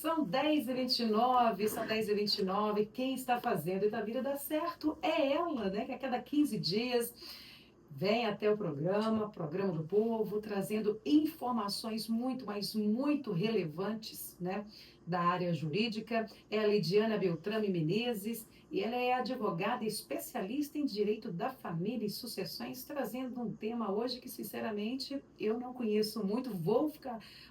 São 10h29, são 10h29. Quem está fazendo da vida dar certo é ela, né? Que a cada 15 dias vem até o Programa do Povo, trazendo informações muito, mas muito relevantes, né? Da área jurídica. É a Lidiana Beltrame Menezes e ela é advogada especialista em direito da família e sucessões, trazendo um tema hoje que, sinceramente, eu não conheço muito.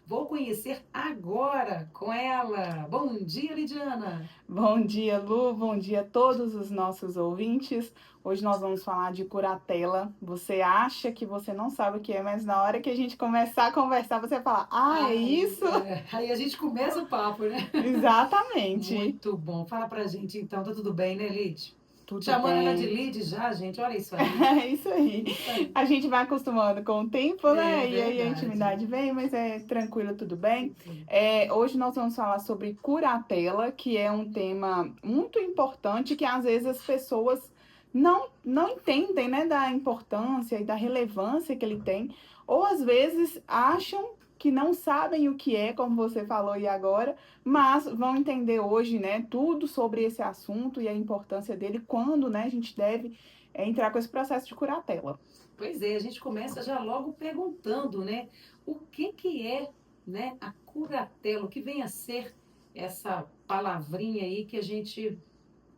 Vou conhecer agora com ela. Bom dia, Lidiana. Bom dia, Lu. Bom dia a todos os nossos ouvintes. Hoje nós vamos falar de curatela. Você acha que você não sabe o que é, mas na hora que a gente começar a conversar, você vai falar: Ah, é isso? Aí a gente começa o papo, né? Exatamente. Muito bom. Fala pra gente então, tá tudo bem, né, Lid? Tudo Chamando ela de bem. Lid já, gente, olha isso aí. É isso aí. Isso aí. A gente vai acostumando com o tempo, É né? E aí a verdade. intimidade vem, mas é tranquilo, tudo bem. Sim. Hoje nós vamos falar sobre curatela, que é um tema muito importante que às vezes as pessoas não entendem, né, da importância e da relevância que ele tem, ou às vezes acham que não sabem o que é, como você falou aí agora, mas vão entender hoje, né, tudo sobre esse assunto e a importância dele, quando, né, a gente deve entrar com esse processo de curatela. Pois é, a gente começa já logo perguntando, né? O que é, né, a curatela? O que vem a ser essa palavrinha aí que a gente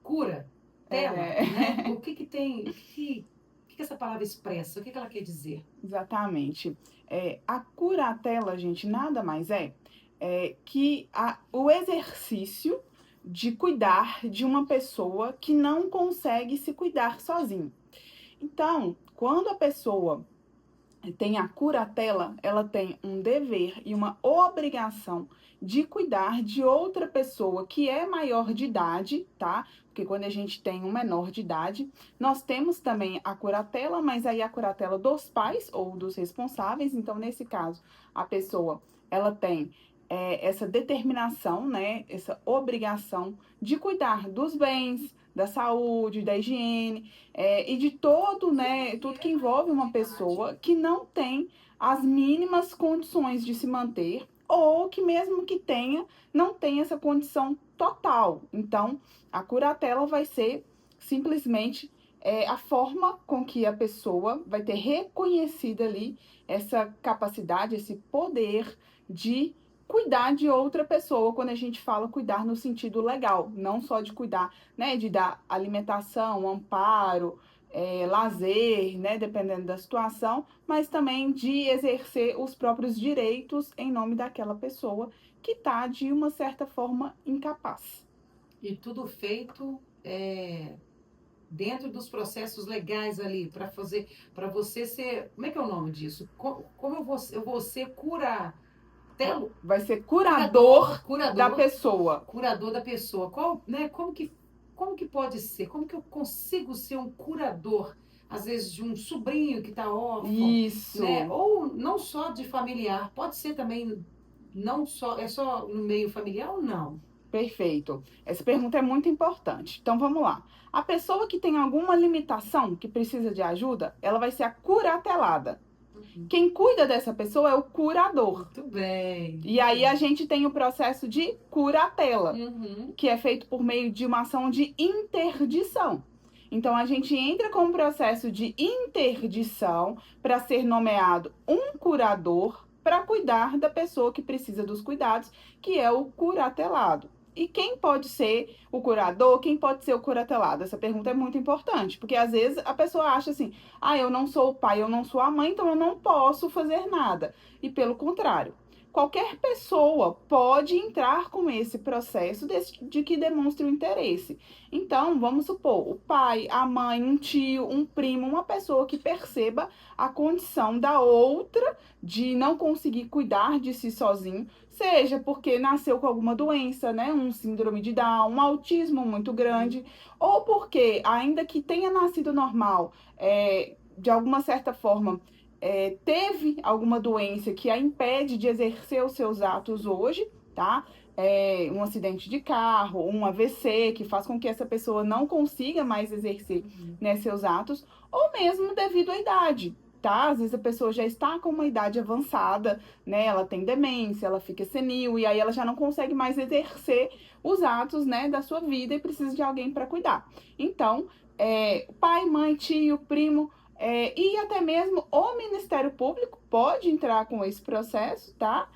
cura, tela, né? É, O que que tem, o que essa palavra expressa? O que que ela quer dizer? exatamente. A curatela, gente, nada mais que o exercício de cuidar de uma pessoa que não consegue se cuidar sozinho. Então, quando a pessoa tem a curatela, ela tem um dever e uma obrigação de cuidar de outra pessoa que é maior de idade, tá? Porque quando a gente tem um menor de idade, nós temos também a curatela, mas aí a curatela dos pais ou dos responsáveis. Então, nesse caso, a pessoa ela tem essa determinação, né? Essa obrigação de cuidar dos bens, da saúde, da higiene e de todo, né, tudo que envolve uma pessoa que não tem as mínimas condições de se manter ou que mesmo que tenha, não tem essa condição total. Então, a curatela vai ser simplesmente a forma com que a pessoa vai ter reconhecida ali essa capacidade, esse poder de cuidar de outra pessoa, quando a gente fala cuidar no sentido legal, não só de cuidar, né, de dar alimentação, amparo, lazer, né, dependendo da situação, mas também de exercer os próprios direitos em nome daquela pessoa que está, de uma certa forma, incapaz. E tudo feito dentro dos processos legais ali, para você ser, como é que é o nome disso? Como eu vou ser Vai ser curador da curador, pessoa. curador da pessoa. Qual, né, como que pode ser? Como que eu consigo ser um curador, às vezes, de um sobrinho que está órfão, né? Isso. Ou não só de familiar, pode ser também, não só, é só no meio familiar ou não? Perfeito. Essa pergunta é muito importante. Então vamos lá. A pessoa que tem alguma limitação, que precisa de ajuda, ela vai ser a curatelada. Quem cuida dessa pessoa é o curador. Muito bem. E aí a gente tem o processo de curatela, Uhum. que é feito por meio de uma ação de interdição. Então a gente entra com um processo de interdição para ser nomeado um curador para cuidar da pessoa que precisa dos cuidados, que é o curatelado. E quem pode ser o curador? Quem pode ser o curatelado? Essa pergunta é muito importante, porque às vezes a pessoa acha assim: ah, eu não sou o pai, eu não sou a mãe, então eu não posso fazer nada. E pelo contrário, qualquer pessoa pode entrar com esse processo de que demonstre o interesse. Então, vamos supor, o pai, a mãe, um tio, um primo, uma pessoa que perceba a condição da outra de não conseguir cuidar de si sozinho, seja porque nasceu com alguma doença, né, um síndrome de Down, um autismo muito grande, ou porque, ainda que tenha nascido normal, de alguma certa forma, teve alguma doença que a impede de exercer os seus atos hoje, tá? Um acidente de carro, um AVC, que faz com que essa pessoa não consiga mais exercer, né, seus atos, ou mesmo devido à idade. tá? Às vezes a pessoa já está com uma idade avançada, né? Ela tem demência, ela fica senil, e aí ela já não consegue mais exercer os atos, né, da sua vida e precisa de alguém para cuidar. Então, pai, mãe, tio, primo, e até mesmo o Ministério Público pode entrar com esse processo, tá?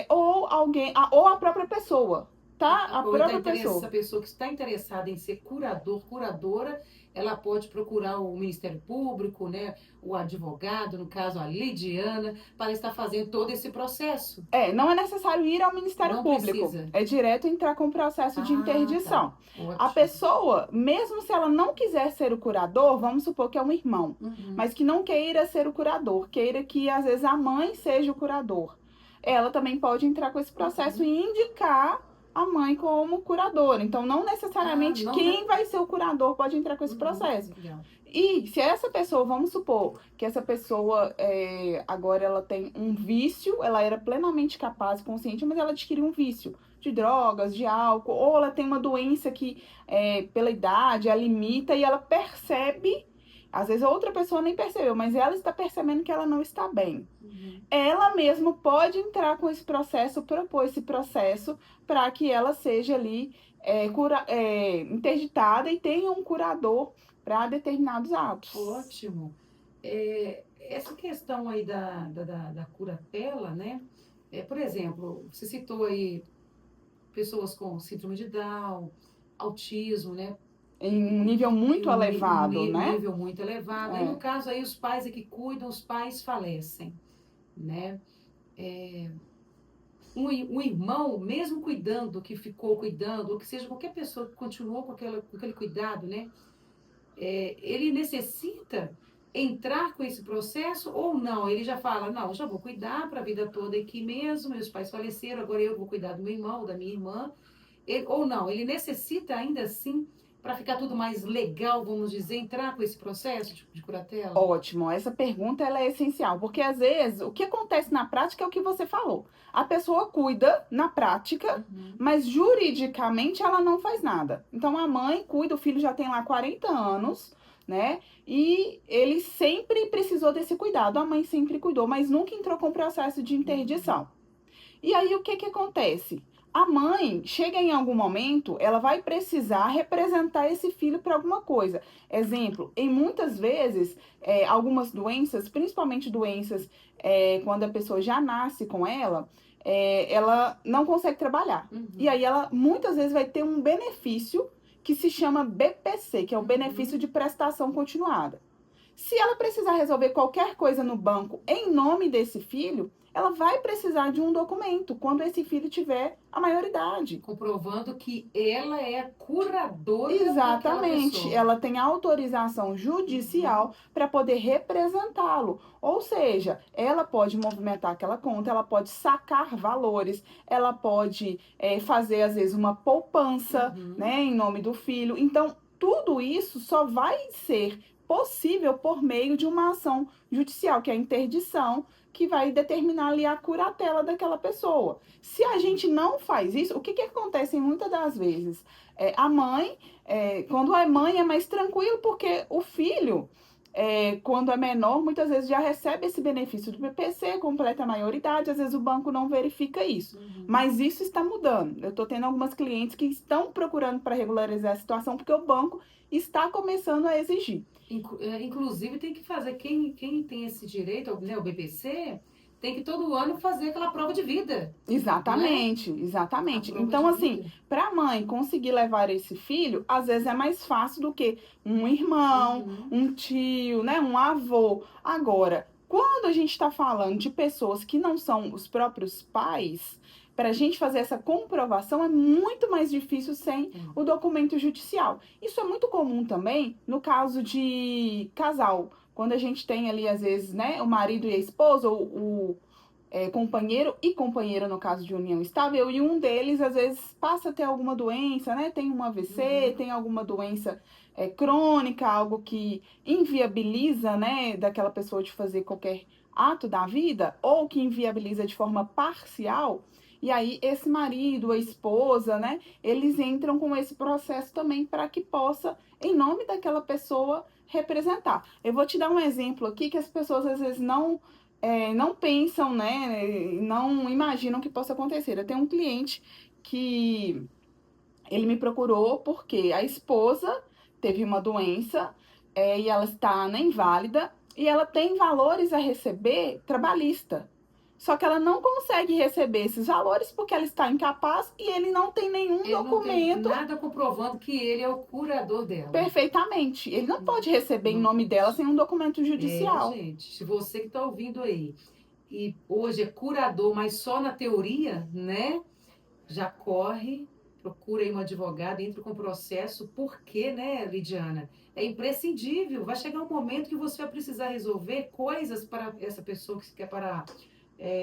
Ou alguém, ou a própria pessoa, tá? A Ou própria essa pessoa. pessoa que está interessada em ser curador, curadora, ela pode procurar o Ministério Público, né, o advogado, no caso a Lidiana, para estar fazendo todo esse processo. Não é necessário ir ao Ministério Não Público, precisa. é direto entrar com o processo de Ah, tá. interdição. A Ótimo. pessoa, mesmo se ela não quiser ser o curador, vamos supor que é um irmão, mas que não queira ser o curador, queira que às vezes a mãe seja o curador, ela também pode entrar com esse processo e indicar a mãe como curadora. Então, não necessariamente quem vai ser o curador pode entrar com esse processo. Legal. E se essa pessoa, vamos supor que essa pessoa agora ela tem um vício, ela era plenamente capaz e consciente, mas ela adquiriu um vício de drogas, de álcool, ou ela tem uma doença que pela idade ela limita e ela percebe, às vezes outra pessoa nem percebeu, mas ela está percebendo que ela não está bem. Ela mesma pode entrar com esse processo, propor esse processo para que ela seja ali interditada e tenha um curador para determinados atos. Ótimo. Essa questão aí da curatela, né? Por exemplo, você citou aí pessoas com síndrome de Down, autismo, né? Em um nível muito elevado, né? Nível muito elevado. E no caso aí, os pais é que cuidam, os pais falecem, né? Um irmão, mesmo cuidando, que ficou cuidando, ou que seja qualquer pessoa que continuou com aquele cuidado, né? Ele necessita entrar com esse processo ou não? Ele já fala, não, eu já vou cuidar para a vida toda aqui mesmo, meus pais faleceram, agora eu vou cuidar do meu irmão, da minha irmã. Ou não, ele necessita ainda assim, para ficar tudo mais legal, vamos dizer, entrar com esse processo de curatela? Ótimo, essa pergunta ela é essencial, porque às vezes o que acontece na prática é o que você falou. A pessoa cuida na prática, mas juridicamente ela não faz nada. Então a mãe cuida, o filho já tem lá 40 anos, né? E ele sempre precisou desse cuidado, a mãe sempre cuidou, mas nunca entrou com o processo de interdição. E aí o que acontece? A mãe chega em algum momento, ela vai precisar representar esse filho para alguma coisa. Exemplo, em muitas vezes, algumas doenças, principalmente doenças quando a pessoa já nasce com ela não consegue trabalhar. E aí ela muitas vezes vai ter um benefício que se chama BPC, que é o benefício de prestação continuada. Se ela precisar resolver qualquer coisa no banco em nome desse filho, ela vai precisar de um documento quando esse filho tiver a maioridade. Comprovando que ela é a curadora. Exatamente. Ela tem autorização judicial para poder representá-lo. Ou seja, ela pode movimentar aquela conta, ela pode sacar valores, ela pode fazer, às vezes, uma poupança, né, em nome do filho. Então, tudo isso só vai ser possível por meio de uma ação judicial, que é a interdição, que vai determinar ali a curatela daquela pessoa. Se a gente não faz isso, o que acontece muitas das vezes? A mãe, quando é mãe, é mais tranquilo, porque o filho, quando é menor, muitas vezes já recebe esse benefício do BPC, completa a maioridade, às vezes o banco não verifica isso. Mas isso está mudando. Eu estou tendo algumas clientes que estão procurando para regularizar a situação, porque o banco está começando a exigir. Inclusive, tem que fazer, quem tem esse direito, né, o BPC, tem que todo ano fazer aquela prova de vida. Exatamente, exatamente. Então, assim, para a mãe conseguir levar esse filho, às vezes é mais fácil do que um irmão, um tio, né, um avô. Agora, quando a gente está falando de pessoas que não são os próprios pais, para a gente fazer essa comprovação é muito mais difícil sem o documento judicial. Isso é muito comum também no caso de casal. Quando a gente tem ali, às vezes, né, o marido e a esposa, o companheiro e companheira no caso de união estável, e um deles, às vezes, passa a ter alguma doença, né, tem um AVC, tem alguma doença crônica, algo que inviabiliza, né, daquela pessoa de fazer qualquer ato da vida, ou que inviabiliza de forma parcial. E aí esse marido, a esposa, né, eles entram com esse processo também para que possa, em nome daquela pessoa, representar. Eu vou te dar um exemplo aqui que as pessoas às vezes não pensam, né, não imaginam que possa acontecer. Eu tenho um cliente que ele me procurou porque a esposa teve uma doença, e ela está na inválida e ela tem valores a receber trabalhista. Só que ela não consegue receber esses valores porque ela está incapaz e ele não tem nenhum Ele não tem documento nada comprovando que ele é o curador dela. perfeitamente. Ele não pode receber em nome dela sem um documento judicial. Gente, se você que está ouvindo aí e hoje é curador, mas só na teoria, né? Já corre, procura aí um advogado, entra com processo, porque, né, Lidiana? É imprescindível. Vai chegar um momento que você vai precisar resolver coisas para essa pessoa que quer para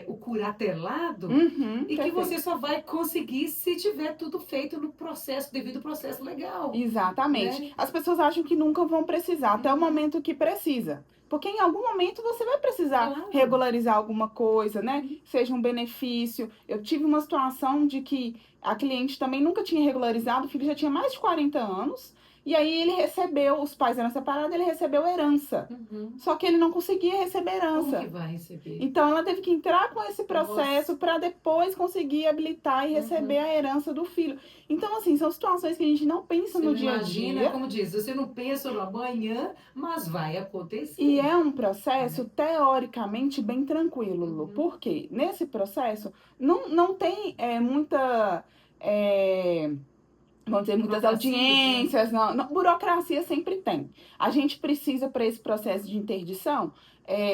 o curatelado, e que Perfeito. você só vai conseguir se tiver tudo feito no processo, devido ao processo legal. Exatamente. Né? As pessoas acham que nunca vão precisar, até o momento que precisa. Porque em algum momento você vai precisar Claro. regularizar alguma coisa, né? Seja um benefício. Eu tive uma situação de que a cliente também nunca tinha regularizado, o filho já tinha mais de 40 anos, e aí ele recebeu, os pais eram separados, ele recebeu herança. Só que ele não conseguia receber herança. Como que vai receber? Então ela teve que entrar com esse processo para depois conseguir habilitar e receber a herança do filho. Então, assim, são situações que a gente não pensa no dia a dia. Imagina, como diz, você não pensa no amanhã, mas vai acontecer. E é um processo teoricamente bem tranquilo, Lu. Porque nesse processo não tem muita. Vamos dizer, muitas audiências, não, burocracia sempre tem. A gente precisa, para esse processo de interdição,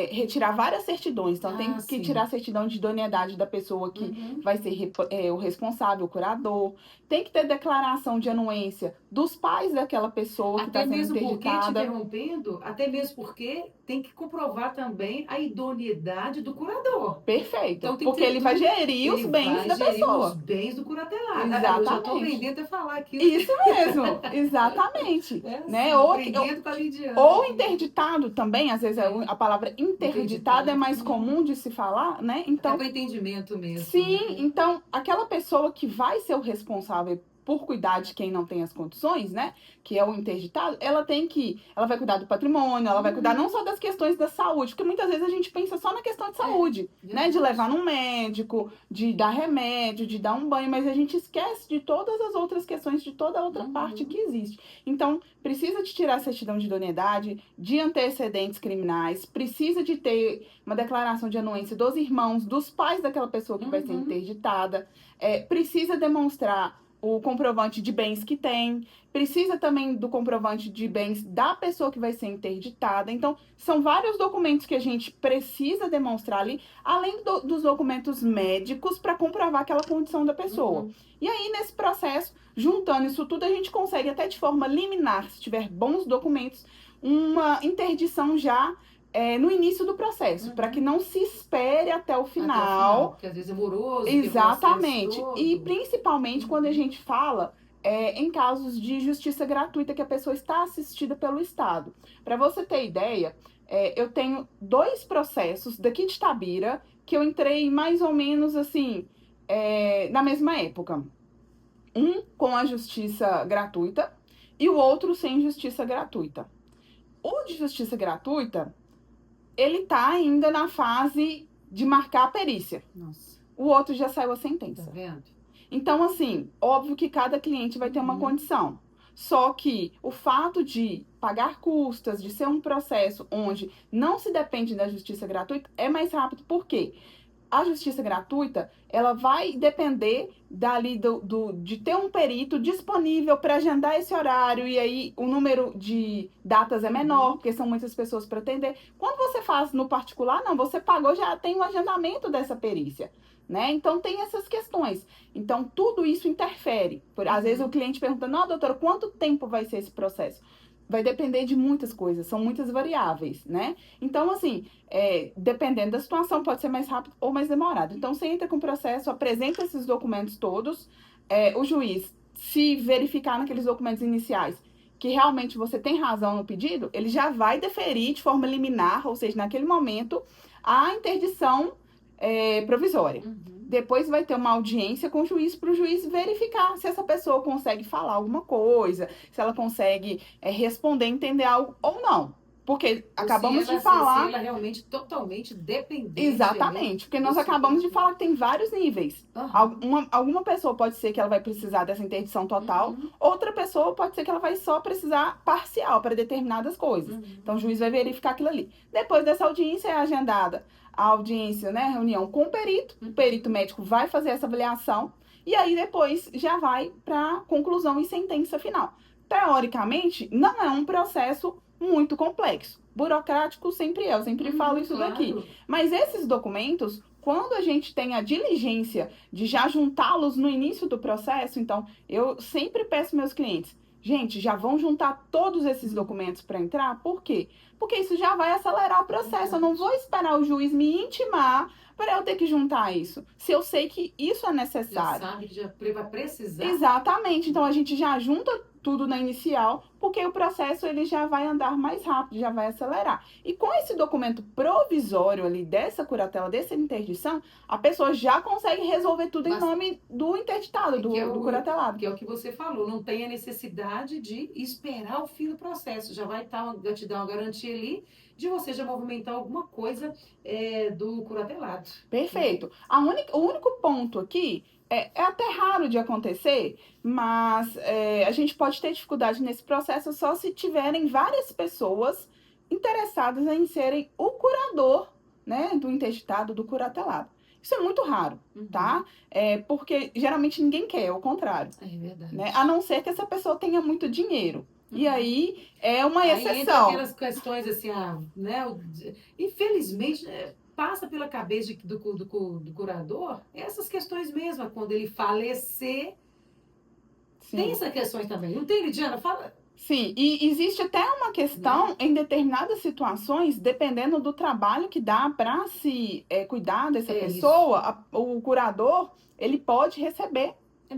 retirar várias certidões. Então, tem que tirar a certidão de idoneidade da pessoa que vai ser o responsável, o curador. Tem que ter declaração de anuência dos pais daquela pessoa que está sendo interditada. Porque, te interrompendo, até mesmo porque tem que comprovar também a idoneidade do curador. Perfeito. Então, porque ele vai gerir os bens da pessoa. Os bens do curatelado. Exatamente. Eu já estou vendendo a falar aqui. Isso mesmo, exatamente. Né? Ou interditado também, às vezes a palavra interditado é mais comum de se falar, né? Então, é para entendimento mesmo. Sim, então aquela pessoa que vai ser o responsável por cuidar de quem não tem as condições, né? Que é o interditado, ela vai cuidar do patrimônio, ela vai cuidar não só das questões da saúde, porque muitas vezes a gente pensa só na questão de saúde, né? De levar num médico, de dar remédio, de dar um banho, mas a gente esquece de todas as outras questões, de toda a outra parte que existe. Então, precisa de tirar a certidão de idoneidade, de antecedentes criminais, precisa de ter uma declaração de anuência dos irmãos, dos pais daquela pessoa que vai ser interditada, precisa demonstrar o comprovante de bens que tem, precisa também do comprovante de bens da pessoa que vai ser interditada. Então, são vários documentos que a gente precisa demonstrar ali, além dos documentos médicos para comprovar aquela condição da pessoa. E aí, nesse processo, juntando isso tudo, a gente consegue até de forma liminar, se tiver bons documentos, uma interdição já no início do processo, para que não se espere até o final. Porque às vezes é moroso. Exatamente. E principalmente quando a gente fala em casos de justiça gratuita, que a pessoa está assistida pelo Estado. Para você ter ideia, eu tenho 2 processos daqui de Itabira que eu entrei mais ou menos assim, na mesma época. Um com a justiça gratuita e o outro sem justiça gratuita. O de justiça gratuita, ele tá ainda na fase de marcar a perícia. Nossa. O outro já saiu a sentença. Tá vendo? Então, assim, óbvio que cada cliente vai ter uma condição. Só que o fato de pagar custas, de ser um processo onde não se depende da justiça gratuita, é mais rápido. Por quê? A justiça gratuita, ela vai depender de ter um perito disponível para agendar esse horário, e aí o número de datas é menor, porque são muitas pessoas para atender. Quando você faz no particular, não, você pagou, já tem o agendamento dessa perícia, né? Então tem essas questões. Então tudo isso interfere. Às vezes o cliente pergunta, não, doutora, quanto tempo vai ser esse processo? Vai depender de muitas coisas, são muitas variáveis, né? Então, assim, dependendo da situação, pode ser mais rápido ou mais demorado. Então, você entra com o processo, apresenta esses documentos todos, o juiz, se verificar naqueles documentos iniciais que realmente você tem razão no pedido, ele já vai deferir de forma liminar, ou seja, naquele momento, a interdição provisória. Depois vai ter uma audiência com o juiz para o juiz verificar se essa pessoa consegue falar alguma coisa, se ela consegue responder, entender algo ou não. Porque acabamos de falar. Se ela realmente totalmente dependente. Exatamente, porque nós acabamos de falar que tem vários níveis. Alguma pessoa pode ser que ela vai precisar dessa interdição total, outra pessoa pode ser que ela vai só precisar parcial para determinadas coisas. Então o juiz vai verificar aquilo ali. Depois dessa audiência é agendada a audiência, né, reunião com o perito médico vai fazer essa avaliação e aí depois já vai para conclusão e sentença final. Teoricamente, não é um processo muito complexo. Burocrático sempre é, eu sempre falo isso daqui. Mas esses documentos, quando a gente tem a diligência de já juntá-los no início do processo, então eu sempre peço meus clientes, gente, já vão juntar todos esses documentos para entrar? Por quê? Porque isso já vai acelerar o processo. Eu não vou esperar o juiz me intimar para eu ter que juntar isso. Se eu sei que isso é necessário. Já sabe que já vai precisar. Exatamente. Então a gente já junta tudo na inicial, porque o processo ele já vai andar mais rápido, já vai acelerar. E com esse documento provisório ali dessa curatela, dessa interdição, a pessoa já consegue resolver tudo em nome do interditado, do curatelado. Que é o que você falou, não tem a necessidade de esperar o fim do processo. Já vai te dar uma garantia ali de você já movimentar alguma coisa do curatelado. Perfeito. O único ponto aqui é até raro de acontecer, mas a gente pode ter dificuldade nesse processo só se tiverem várias pessoas interessadas em serem o curador, né, do interditado, do curatelado. Isso é muito raro, tá? Porque geralmente ninguém quer, é o contrário. É verdade. Né? A não ser que essa pessoa tenha muito dinheiro. E aí é uma exceção. Aí entra aquelas questões assim, né? Infelizmente, passa pela cabeça do curador essas questões mesmo. Quando ele falecer, sim, tem essas questões também. Não tem, Lidiana? Fala. Sim, e existe até uma questão em determinadas situações, dependendo do trabalho que dá para se cuidar dessa pessoa, o curador, ele pode receber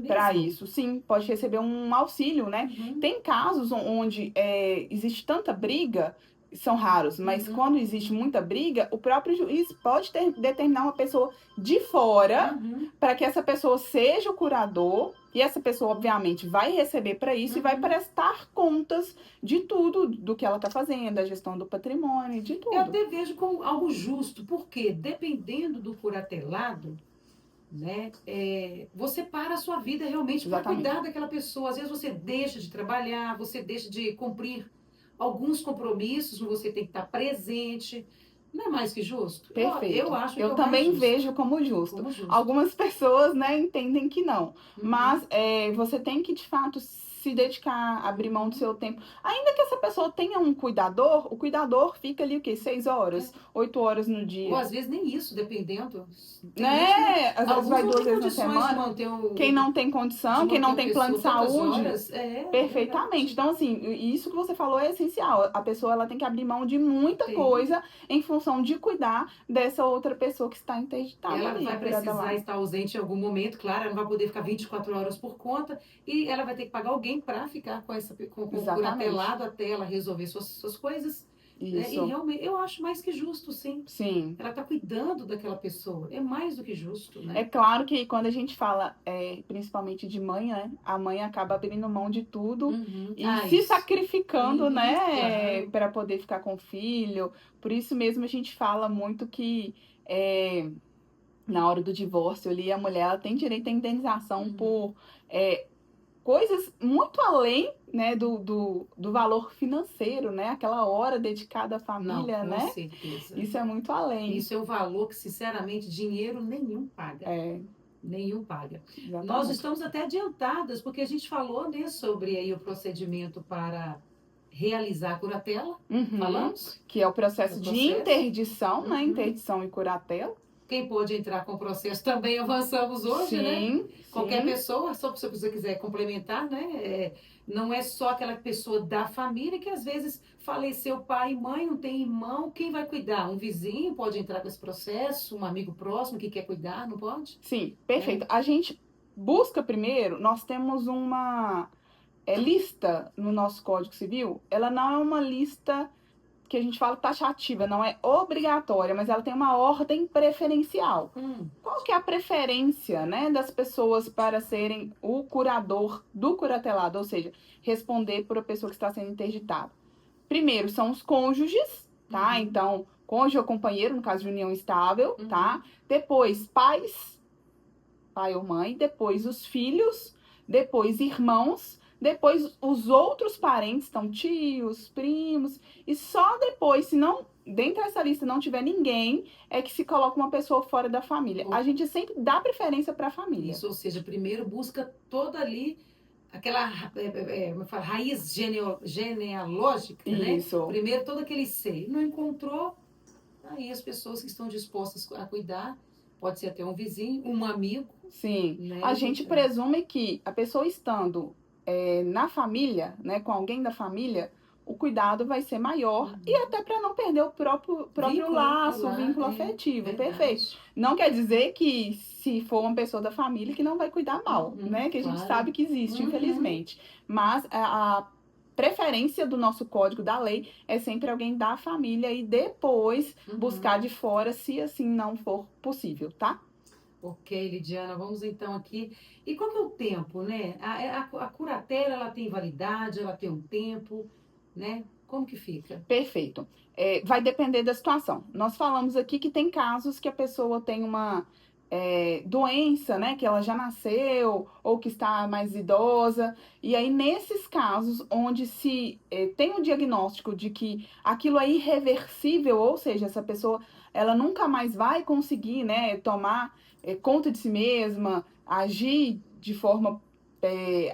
para isso. Sim, pode receber um auxílio, né? Tem casos onde existe tanta briga, são raros, mas quando existe muita briga, o próprio juiz pode determinar uma pessoa de fora para que essa pessoa seja o curador, e essa pessoa, obviamente, vai receber para isso e vai prestar contas de tudo do que ela está fazendo, da gestão do patrimônio, de tudo. Eu até vejo como algo justo, porque dependendo do curatelado, né, você para a sua vida realmente para cuidar daquela pessoa. Às vezes você deixa de trabalhar, você deixa de cumprir alguns compromissos, você tem que estar presente. Não é mais que justo? Perfeito. Eu acho que eu também vejo como justo. Algumas pessoas, né, entendem que não. Mas você tem que, de fato, se dedicar, abrir mão do seu tempo. Ainda que essa pessoa tenha um cuidador, o cuidador fica ali o quê? 6 horas, 8 horas no dia. Ou às vezes nem isso, dependendo. Né? Às vezes vai 2 vezes na semana. Quem não tem condição, quem não tem plano de saúde. Perfeitamente. Então, assim, isso que você falou é essencial. A pessoa ela tem que abrir mão de muita coisa em função de cuidar dessa outra pessoa que está interditada. Ela vai precisar estar ausente em algum momento, claro, ela não vai poder ficar 24 horas por conta e ela vai ter que pagar alguém para ficar com o curatelado até ela resolver suas coisas. Isso. E realmente, eu acho mais que justo, sim. Sim. Ela está cuidando daquela pessoa. É mais do que justo, né? É claro que quando a gente fala, principalmente de mãe, né? A mãe acaba abrindo mão de tudo e se sacrificando, né? Claro. Para poder ficar com o filho. Por isso mesmo a gente fala muito que na hora do divórcio ali, a mulher ela tem direito à indenização por coisas muito além, né, do valor financeiro, né? Aquela hora dedicada à família, né? Com certeza. Isso é muito além. Isso é um valor que, sinceramente, dinheiro nenhum paga. Nenhum paga. Exatamente. Nós estamos até adiantadas, porque a gente falou, né, sobre aí o procedimento para realizar a curatela. Falamos? Que é o processo de interdição, né? Interdição e curatela. Quem pode entrar com o processo também avançamos hoje, né? Qualquer pessoa, só se você quiser complementar, né? Não é só aquela pessoa da família que às vezes faleceu pai e mãe, não tem irmão, quem vai cuidar? Um vizinho pode entrar com esse processo, um amigo próximo que quer cuidar, não pode? Sim, perfeito. A gente busca primeiro, nós temos uma lista no nosso Código Civil, ela não é uma lista que a gente fala taxativa, não é obrigatória, mas ela tem uma ordem preferencial. Qual que é a preferência, né, das pessoas para serem o curador do curatelado, ou seja, responder por a pessoa que está sendo interditada? Primeiro são os cônjuges, tá? Então, cônjuge ou companheiro, no caso de união estável, tá? Depois, pais, pai ou mãe, depois os filhos, depois irmãos, depois os outros parentes, então tios, primos, e só depois, se não, dentro dessa lista não tiver ninguém, é que se coloca uma pessoa fora da família. A gente sempre dá preferência para a família. Isso, ou seja, primeiro busca toda ali aquela como eu falo, raiz genealógica, Isso. né? Primeiro todo aquele seio. Não encontrou, aí as pessoas que estão dispostas a cuidar, pode ser até um vizinho, um amigo. Sim, né? a gente presume que a pessoa estando na família, né, com alguém da família, o cuidado vai ser maior e até para não perder o próprio Vínculo, laço, o lá, vínculo afetivo. verdade. Perfeito. Não quer dizer que se for uma pessoa da família que não vai cuidar mal, né? Que a gente claro. sabe que existe, infelizmente. Mas a preferência do nosso código da lei é sempre alguém da família e depois buscar de fora, se assim não for possível, tá? Ok, Lidiana, vamos então aqui. E qual que é o tempo, né? A curatela, ela tem validade, ela tem um tempo, né? Como que fica? Perfeito. Vai depender da situação. Nós falamos aqui que tem casos que a pessoa tem uma doença, né? Que ela já nasceu ou que está mais idosa. E aí, nesses casos, onde se tem o diagnóstico de que aquilo é irreversível, ou seja, essa pessoa ela nunca mais vai conseguir, né, tomar conta de si mesma, agir de forma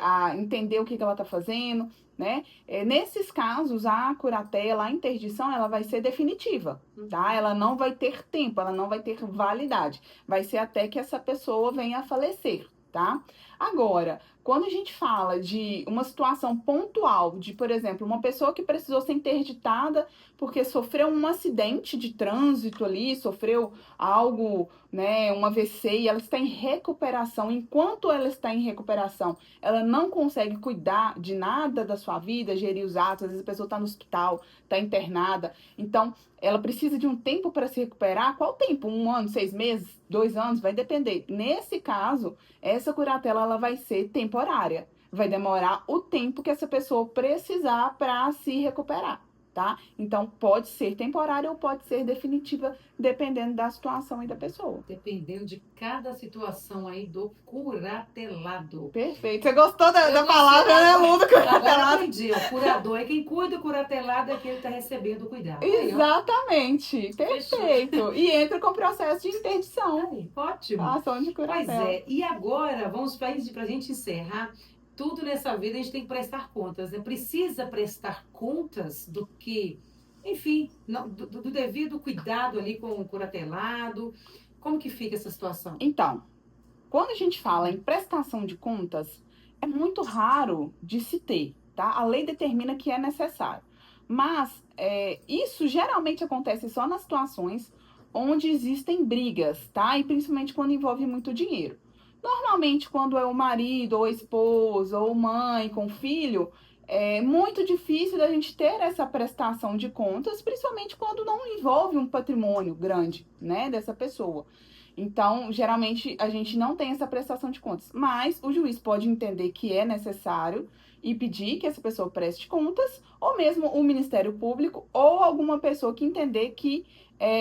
a entender o que ela está fazendo, né? Nesses casos, a curatela, a interdição, ela vai ser definitiva, tá? Ela não vai ter tempo, ela não vai ter validade. Vai ser até que essa pessoa venha a falecer, tá? Agora, quando a gente fala de uma situação pontual, de, por exemplo, uma pessoa que precisou ser interditada porque sofreu um acidente de trânsito ali, sofreu algo, né, um AVC, e ela está em recuperação. Enquanto ela está em recuperação, ela não consegue cuidar de nada da sua vida, gerir os atos, às vezes a pessoa está no hospital, está internada, então ela precisa de um tempo para se recuperar. Qual tempo? 1 ano, 6 meses, 2 anos? Vai depender. Nesse caso, essa curatela ela vai ser temporária. Vai demorar o tempo que essa pessoa precisar para se recuperar, tá? Então, pode ser temporária ou pode ser definitiva, dependendo da situação e da pessoa. Dependendo de cada situação aí do curatelado. Perfeito. Você gostou da palavra, né, Lu, do curatelado? Agora aprendi, o curador é quem cuida, o curatelado é quem está recebendo o cuidado. Exatamente. Perfeito. E entra com o processo de interdição. Aí, ótimo. A ação de curatela. Pois é. E agora, vamos para a gente encerrar. Tudo nessa vida a gente tem que prestar contas, né? Precisa prestar contas do que, enfim, do devido cuidado ali com o curatelado. Como que fica essa situação? Então, quando a gente fala em prestação de contas, é muito raro de se ter, tá? A lei determina que é necessário. Mas isso geralmente acontece só nas situações onde existem brigas, tá? E principalmente quando envolve muito dinheiro. Normalmente, quando é o marido, ou a esposa, ou mãe com filho, é muito difícil da gente ter essa prestação de contas, principalmente quando não envolve um patrimônio grande, né, dessa pessoa. Então, geralmente, a gente não tem essa prestação de contas. Mas o juiz pode entender que é necessário e pedir que essa pessoa preste contas, ou mesmo o Ministério Público, ou alguma pessoa que entender que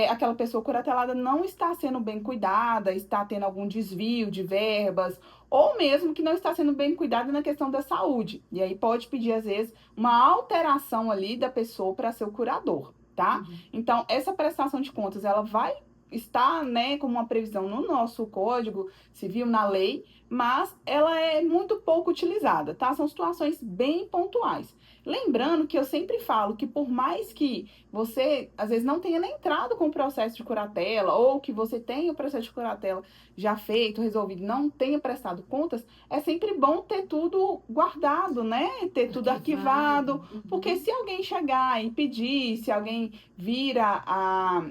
aquela pessoa curatelada não está sendo bem cuidada, está tendo algum desvio de verbas, ou mesmo que não está sendo bem cuidada na questão da saúde. E aí pode pedir, às vezes, uma alteração ali da pessoa para ser o curador, tá? Então, essa prestação de contas, ela vai estar, né, como uma previsão no nosso Código Civil, na lei, mas ela é muito pouco utilizada, tá? São situações bem pontuais. Lembrando que eu sempre falo que por mais que você, às vezes, não tenha nem entrado com o processo de curatela, ou que você tenha o processo de curatela já feito, resolvido, não tenha prestado contas, é sempre bom ter tudo guardado, né? Ter tudo arquivado, porque se alguém chegar e pedir, se alguém vira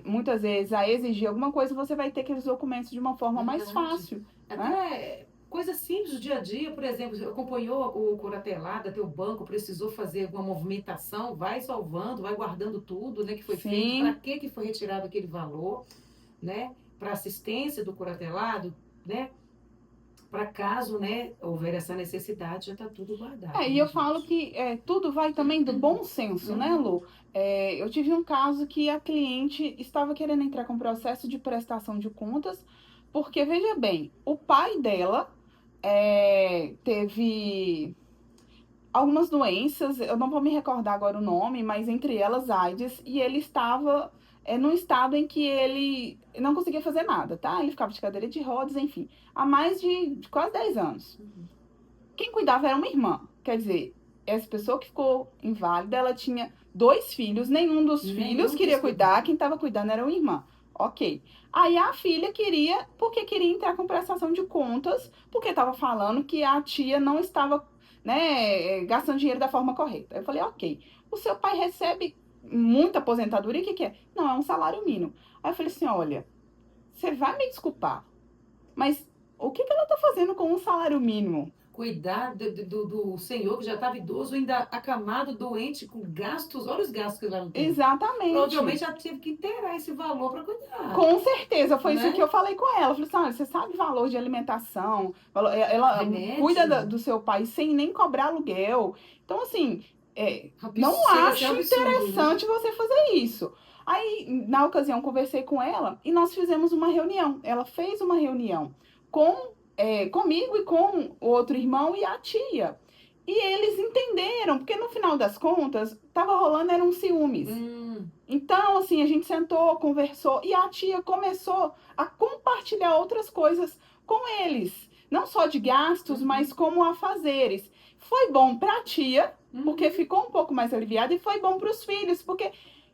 muitas vezes a exigir alguma coisa, você vai ter aqueles documentos de uma forma mais fácil. Até Coisa simples do dia a dia, por exemplo, acompanhou o curatelado, até o banco precisou fazer alguma movimentação, vai salvando, vai guardando tudo, né, que foi feito, para Sim. que foi retirado aquele valor, né, para assistência do curatelado, né, para caso, né, houver essa necessidade, já está tudo guardado, E né, eu falo gente? que tudo vai também do bom senso, né, Uhum. Lu? Eu tive um caso que a cliente estava querendo entrar com processo de prestação de contas, porque, veja bem, o pai dela teve algumas doenças, eu não vou me recordar agora o nome, mas entre elas AIDS, e ele estava num estado em que ele não conseguia fazer nada, tá? Ele ficava de cadeira de rodas, enfim, há mais de quase 10 anos. Uhum. Quem cuidava era uma irmã, quer dizer, essa pessoa que ficou inválida, ela tinha 2 filhos, nenhum dos filhos Nenhum queria quis cuidar, cuidar. quem estava cuidando era uma irmã. Ok. Aí a filha queria, porque queria entrar com prestação de contas, porque estava falando que a tia não estava, né, gastando dinheiro da forma correta. Eu falei, ok. O seu pai recebe muita aposentadoria, o que que é? Não, é um salário mínimo. Aí eu falei assim, olha, você vai me desculpar, mas o que que ela está fazendo com um salário mínimo? Cuidar do senhor que já estava idoso, ainda acamado, doente, com gastos, olha os gastos que ela não tem. Exatamente. Provavelmente ela teve que inteirar esse valor para cuidar, Com certeza, foi isso que né? eu falei com ela. Eu falei assim, olha, você sabe valor de alimentação, ela cuida Remédio. do seu pai sem nem cobrar aluguel. Então, assim, não Chega a ser um acho absurdo, né? interessante você fazer isso. Aí, na ocasião, conversei com ela e nós fizemos uma reunião. Ela fez uma reunião comigo e com o outro irmão e a tia. E eles entenderam, porque no final das contas, tava rolando eram ciúmes. Hum, Então, assim, a gente sentou, conversou e a tia começou a compartilhar outras coisas com eles, não só de gastos, uhum, mas como afazeres. Foi bom para a tia, porque uhum, ficou um pouco mais aliviada, e foi bom para os filhos, porque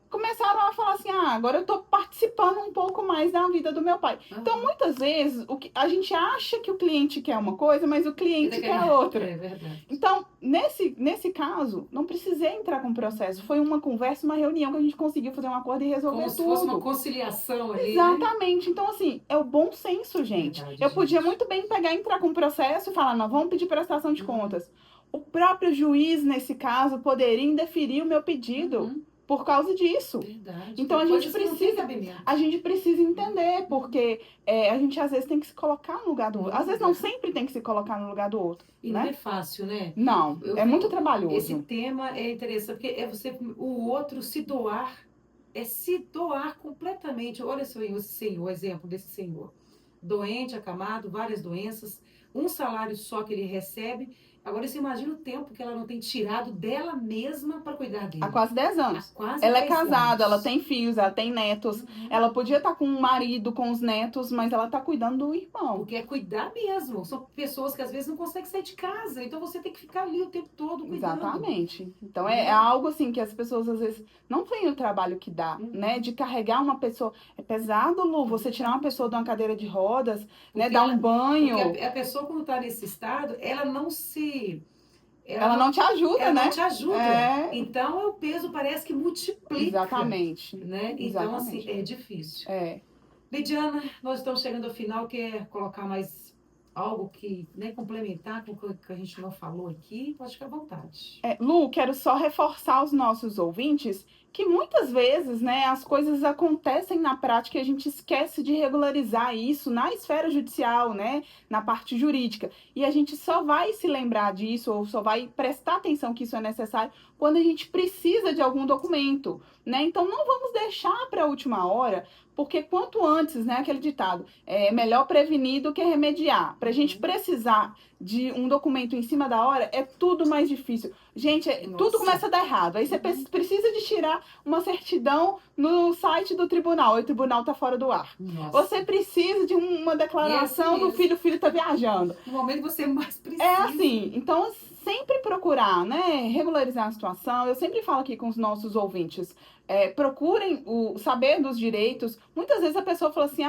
começaram a falar assim: ah, agora eu tô participando um pouco mais da vida do meu pai. Então, aham. muitas vezes, a gente acha que o cliente quer uma coisa, mas o E cliente quer daquele- outra. É verdade. Então, nesse caso, não precisei entrar com processo. Foi uma conversa, uma reunião que a gente conseguiu fazer um acordo e Como resolver se fosse uma tudo. conciliação ali, né? Exatamente. Então, assim, é o bom senso, gente. Verdade, Eu podia gente. muito bem pegar, entrar com processo e falar, não, vamos pedir prestação de Uhum, contas. O próprio juiz, nesse caso, poderia indeferir o meu pedido uhum, por causa disso. verdade. Então Tem a gente coisas que não têm precisa, cabimento. a gente precisa entender, Uhum. porque a gente às vezes tem que se colocar no lugar do outro. No Às vezes não lugar. sempre tem que se colocar no lugar do outro, E não é né? fácil, né? Não, Eu é muito fico. Esse trabalhoso. tema é interessante, porque é você, o outro se doar, é se doar completamente. Olha só, esse senhor, o exemplo desse senhor. Doente, acamado, várias doenças, um salário só que ele recebe. Agora você imagina o tempo que ela não tem tirado dela mesma para cuidar Há dele. quase 10 Há anos. quase Ela é 10 casada, ela anos. tem filhos, ela tem netos. Uhum. Ela podia estar com um marido, com os netos, mas ela está cuidando do irmão. Porque é cuidar mesmo. São pessoas que às vezes não conseguem sair de casa. Então você tem que ficar ali o tempo todo cuidando. Exatamente. Então é Né? algo assim que as pessoas às vezes não veem o trabalho que dá, né? Uhum. De carregar uma pessoa. É pesado, Lu, É você tirar uma verdade. pessoa de uma cadeira de rodas, né? Porque, Dar um ela, porque banho. a pessoa, quando está nesse estado, ela não se. Ela Ela não, não te ajuda, ela não né? te ajuda. É, Então o peso parece que multiplica. exatamente. Né? Então, assim, Exatamente. é difícil. É. Lidiana, nós estamos chegando ao final. Quer colocar mais algo que, né, complementar com o que a gente não falou aqui? Pode ficar à vontade. Lu, quero só reforçar aos nossos ouvintes que muitas vezes, né, as coisas acontecem na prática e a gente esquece de regularizar isso na esfera judicial, né, na parte jurídica. E a gente só vai se lembrar disso ou só vai prestar atenção que isso é necessário quando a gente precisa de algum documento, né? Então não vamos deixar para a última hora, porque quanto antes, né, aquele ditado, é melhor prevenir do que remediar. Para a gente Uhum. precisar de um documento em cima da hora, é tudo mais difícil. Gente, tudo Nossa. começa a dar errado. Aí você Uhum. precisa de tirar uma certidão no site do tribunal, e o tribunal tá fora do ar. Nossa. Você precisa de uma E é assim declaração do mesmo. filho, o filho tá viajando. No momento que você mais É precisa. assim, então sempre procurar, né, regularizar a situação. Eu sempre falo aqui com os nossos ouvintes, procurem saber dos direitos. Muitas vezes a pessoa fala assim,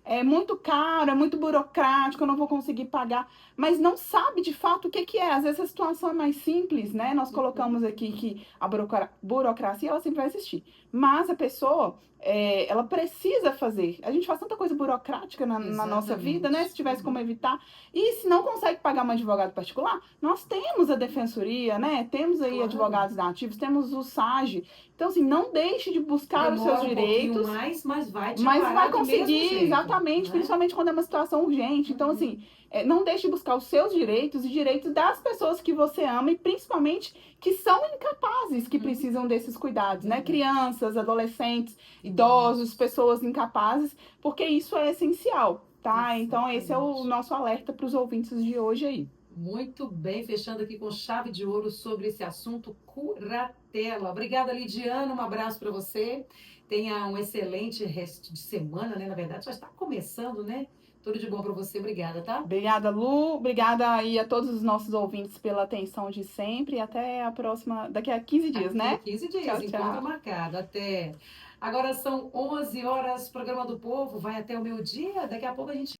é muito caro, é muito burocrático, eu não vou conseguir pagar, mas não sabe de fato o que que é. Às vezes a situação é mais simples, né? Nós colocamos aqui que a burocracia, ela sempre vai existir, mas a pessoa, ela precisa fazer. A gente faz tanta coisa burocrática na nossa vida, né? Exatamente. Se tivesse como evitar. E se não consegue pagar um advogado particular, nós temos a defensoria, né? Temos aí Claro. advogados nativos, temos o SAGE. Então, assim, não deixe de buscar os seus Demora um pouquinho direitos, mais, mas vai te mas amparar vai do mesmo conseguir, jeito, exatamente, né? principalmente quando é uma situação urgente. Então, assim, não deixe de buscar os seus direitos e direitos das pessoas que você ama e principalmente que são incapazes, que precisam desses cuidados, né? Crianças, adolescentes, idosos, pessoas incapazes, porque isso é essencial, tá? Então, esse é o Exatamente. nosso alerta para os ouvintes de hoje aí. Muito bem, fechando aqui com chave de ouro sobre esse assunto curatela. Obrigada, Lidiana, um abraço para você. Tenha um excelente resto de semana, né? Na verdade, já está começando, né? Tudo de bom para você, obrigada, tá? Obrigada, Lu. Obrigada aí a todos os nossos ouvintes pela atenção de sempre. E até a próxima, daqui a 15 dias, Aqui, né? 15 dias, Tchau, encontro tchau. marcado. Até. Agora são 11 horas, programa do Povo vai até o meio-dia. Daqui a pouco a gente